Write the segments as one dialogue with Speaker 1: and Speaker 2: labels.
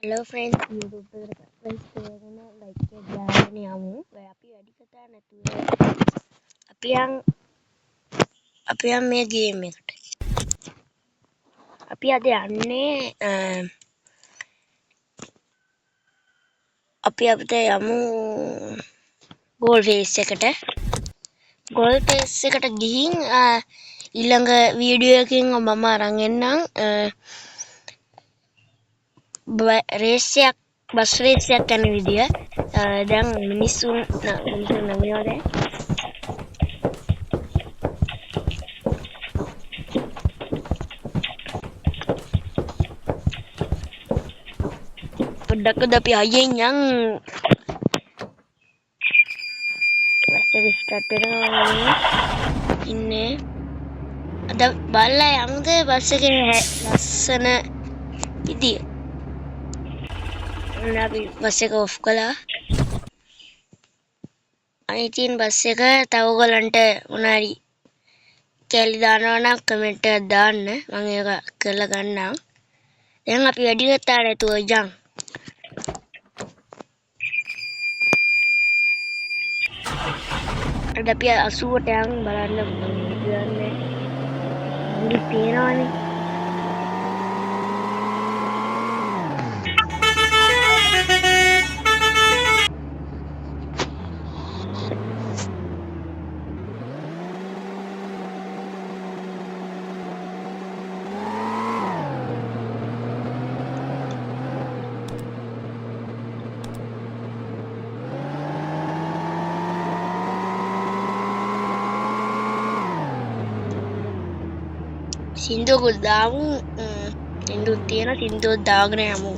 Speaker 1: Hello friends, YouTube friends කරගෙන like එක දාගෙන යමු. අපි වැඩි කතා නැතුව අපි යම් මේ ගේම් එකට. අපි අද යන්නේ අපි අපිට යමු ගෝල් ෆේස් එකට. ගෝල් ෆේස් එකට ගිහින් ඊළඟ වීඩියෝ එකකින් මම අරන් එන්නම් රේස් එකක් බස් රේස් එකක් යන විදිය. දැන් මිනිස්සුන් නමියෝ දැන් පොඩ්ඩක් අපි අයියෙන් යන් වැස්ට ස්ටාර්ට් වෙනවා ඉන්නේ අද බලලා යමුද බස් එකේ ලස්සන විදිය අපි බස් එක ඔෆ් කළා අනිතින් බස් එක තව ඔයගලන්ට මොනාරි කැලි දානවා නම් කමෙන්ට් එකක් දාන්න මම ඒක කරලා ගන්නම් දැන් අපි වැඩි කතා නැතුව යන් අද අපි 80ට යන් බලන්න කියන්නේ මුළු පේනවනේ සින්දුවකුත් දාමු සින්දුවක් තියෙන සින්දුවක් දාගෙන යමු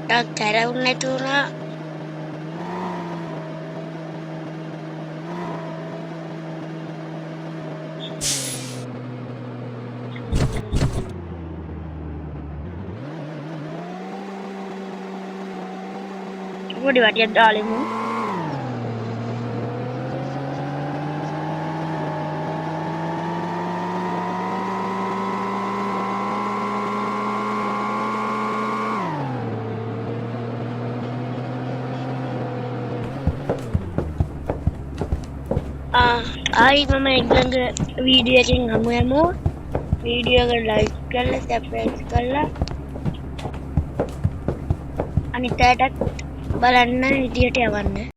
Speaker 1: ටක් කැරවුම් නැති වුණා පොඩි වටියක් දාලෙමු ආයි මම ඊළඟ වීඩියෝ එකකින් හමු යමු වීඩියෝ එක ලයික් කරලා සබ්ස්ක්‍රයිබ් කරලා අනිත් අයටත් බලන්න විදියට යවන්න